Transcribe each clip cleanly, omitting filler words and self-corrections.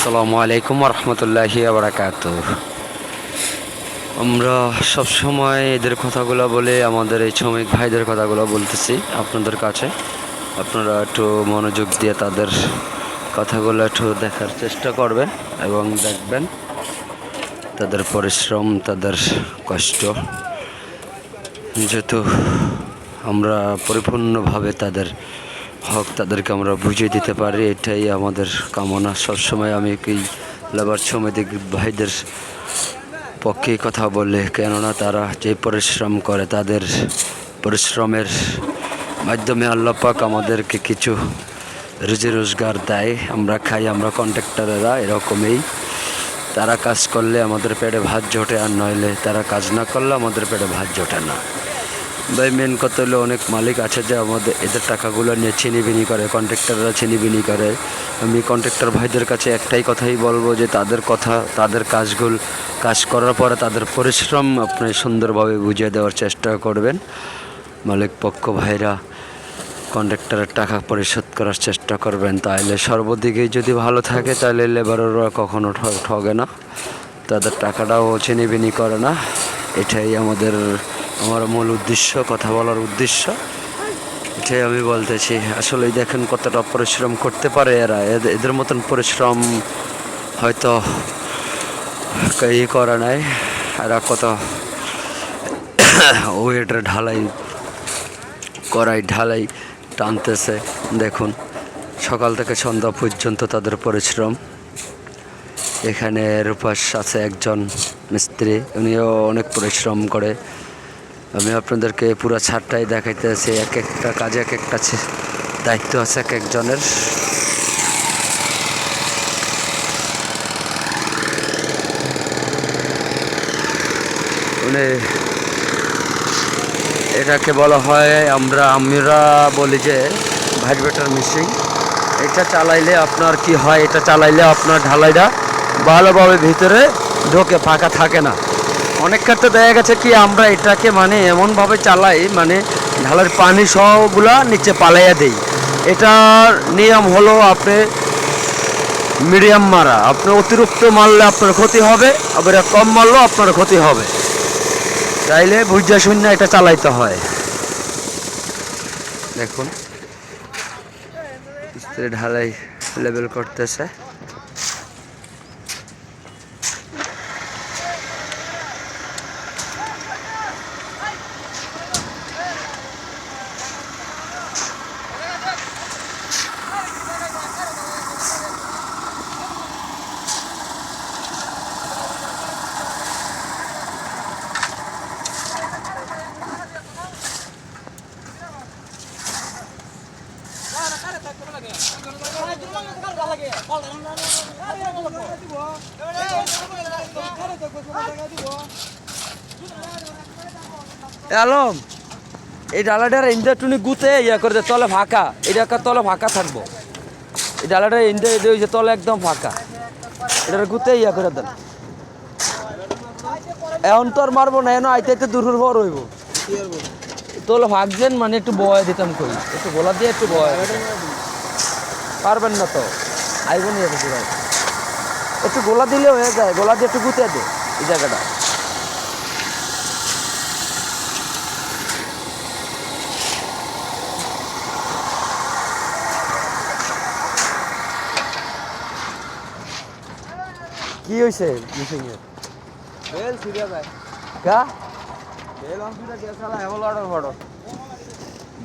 আসসালামু আলাইকুম রহমতুল্লাহি বারাকাতুহ। আমরা সবসময় এদের কথাগুলো বলে আমাদের এই শ্রমিক ভাইদের কথাগুলো বলতেছি আপনাদের কাছে। আপনারা একটু মনোযোগ দিয়ে তাদের কথাগুলো একটু দেখার চেষ্টা করবেন এবং দেখবেন তাদের পরিশ্রম, তাদের কষ্ট, যেহেতু আমরা পরিপূর্ণভাবে তাদের হক তাদেরকে আমরা বুঝিয়ে দিতে পারি, এটাই আমাদের কামনা। সবসময় আমি এই লেবার শ্রমিক ভাইদের পক্ষে কথা বলে, কেননা তারা যে পরিশ্রম করে তাদের পরিশ্রমের মাধ্যমে আল্লাহ পাক আমাদেরকে কিছু রুজি রোজগার দেয়, আমরা খাই। আমরা কন্ট্রাক্টরেরা এরকমই, তারা কাজ করলে আমাদের পেটে ভাত জোটে, আর নইলে তারা কাজ না করলে আমাদের পেটে ভাত জোটে না। ভাই মেন কথা হলো অনেক মালিক আছে যে আমাদের এদের টাকাগুলো নিয়ে ছিনিবিনি করে, কন্ট্রাক্টররা ছিনিবিনি করে। আমি কন্ট্রাক্টর ভাইদের কাছে একটাই কথাই বলবো যে তাদের কথা, তাদের কাজ করার পরে তাদের পরিশ্রম আপনি সুন্দরভাবে বুঝিয়ে দেওয়ার চেষ্টা করবেন। মালিক পক্ষ ভাইরা কন্ট্রাক্টরের টাকা পরিশোধ করার চেষ্টা করবেন, তাহলে সর্বদিকেই যদি ভালো থাকে তাহলে লেবাররা কখনো ঠগে না, তাদের টাকাটাও ছিনিবিনি করে না। এটাই আমার মূল উদ্দেশ্য, কথা বলার উদ্দেশ্য এটাই আমি বলতেছি। আসলে দেখেন কতটা পরিশ্রম করতে পারে এরা, এদের মতন পরিশ্রম হয়তো করে নাই। এরা কত ওয়েটের ঢালাই টানতেছে, দেখুন সকাল থেকে সন্ধ্যা পর্যন্ত তাদের পরিশ্রম। এখানে রূপাস আছে একজন মিস্ত্রি, উনিও অনেক পরিশ্রম করে। আমি আপনাদেরকে পুরো ছাদটাই দেখাইতেছি, এক একটা কাজে এক একটা দায়িত্ব আছে এক একজনের। উনি, এটাকে বলা হয়, আমরা বলি যে ভাইব্রেটর মেশিন। এটা চালাইলে আপনার কি হয়, এটা চালাইলে আপনার ঢালাইটা ভালোভাবে ভিতরে ঢোকে, ফাঁকা থাকে না। অনেক ক্ষেত্রে দেখা গেছে কি আমরা এটাকে মানে এমনভাবে চালাই, মানে ঢালার পানি সহগুলা নিচে পালাইয়া দেই। এটার নিয়ম হলো আপনি মিডিয়াম মারা, আপনি অতিরিক্ত মারলে আপনার ক্ষতি হবে, আবার কম মারলেও আপনার ক্ষতি হবে। তাইলে বুঝা শূন্য এটা চালাইতে হয়। দেখুন ঢালাই লেবেল করতেছে। আলম, এই ডালাটার ইন্দা টুনি গুতে ইয়া করে দে, তলে ফাঁকা, এটা তলে ফাঁকা থাকবো। এই ডালাটার ইন্দা হয়েছে তলে একদম ফাঁকা, এটার গুতে ইয়া করে দেন। এখন তো আর মারবো না, এখন আইতে আইতে দূর পর হইব। তোলে ভাগছেন মানে একটু বয় দিতাম, কই একটু গোলা দিয়ে একটু বয় পারবেন না তো, আইব নি একটু গোলা দিলে হয়ে যায়, গোলা দিয়ে একটু গুতে দে এই জায়গাটা। কি হয়েছে মিশিংয়ের? বেল ছিড়ে যায় কা, বেল অংশটা দিয়ে চালা এমন অর্ডার ফটো,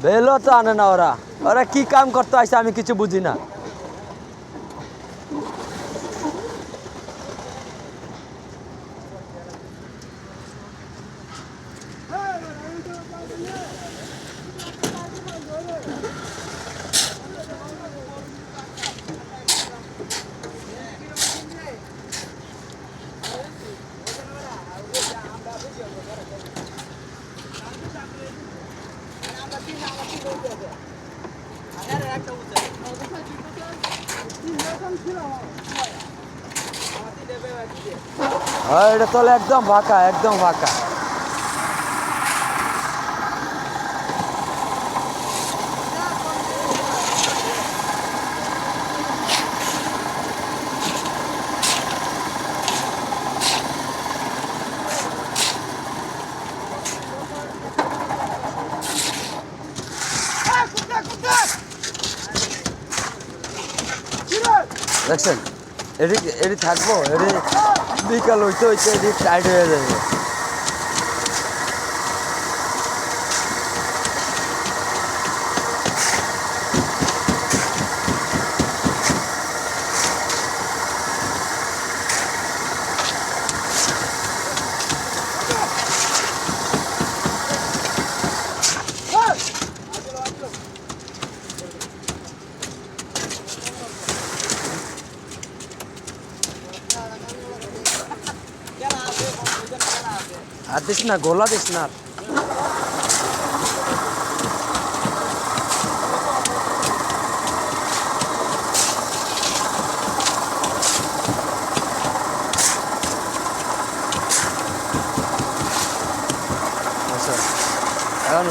বেলও তো আনে না ওরা। ওরা কি কাম করতে আসছে আমি কিছু বুঝি না। এটা তলে একদম ফাঁকা, একদম ফাঁকা। দেখছেন এটি এটি থাকবো, এটি বিকাল হইতে হইতে এটি টাইট হয়ে যাবে। আর দিস না, গোলা দিস না। আচ্ছা এখন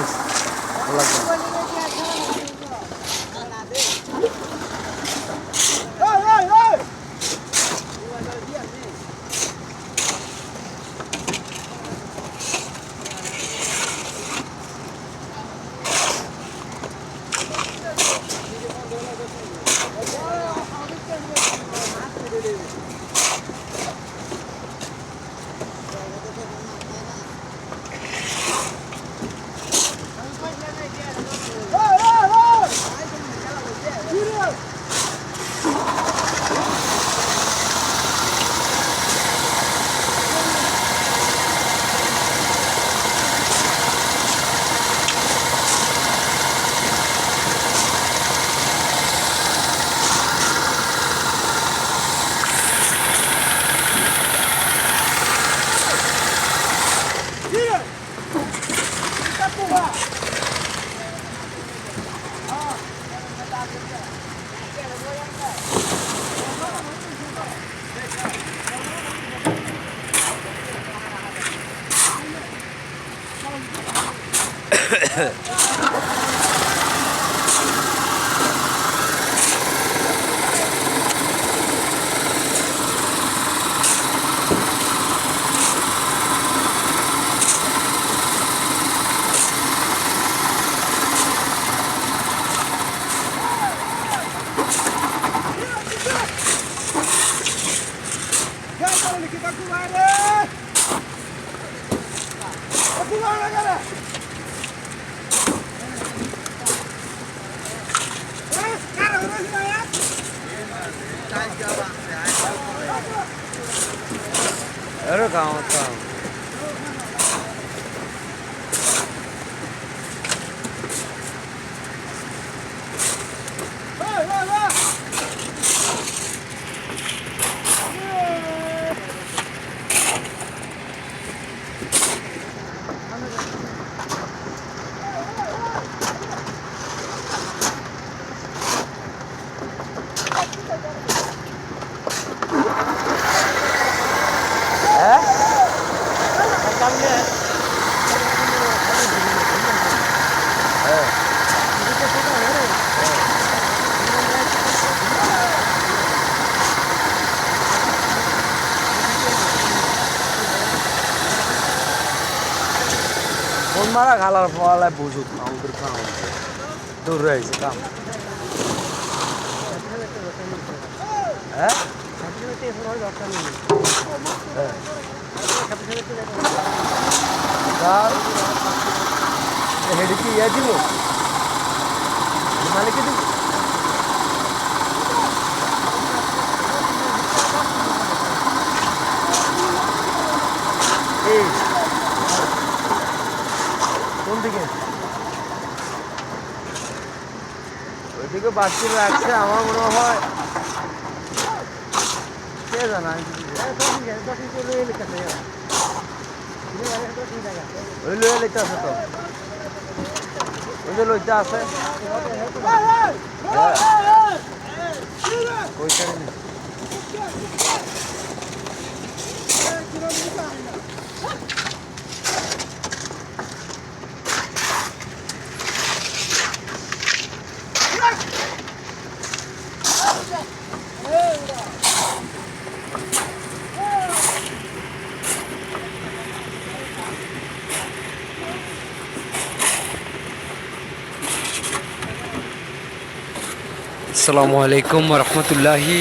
अरे कहाँ होता है फोन मारा खाला वाला बुझुत ना उधर कहाँ दूर रहे से काम है हेड की ये दिलो मालिक की কোন দিকে ওইদিকে বাচ্চা রাখছে আমার মনে হয় কে জানা ওই লয়ে লিখতে আছে তো ওই যে লইতে আছে ওইখানে আসসালামু আলাইকুম রহমতুল্লাহি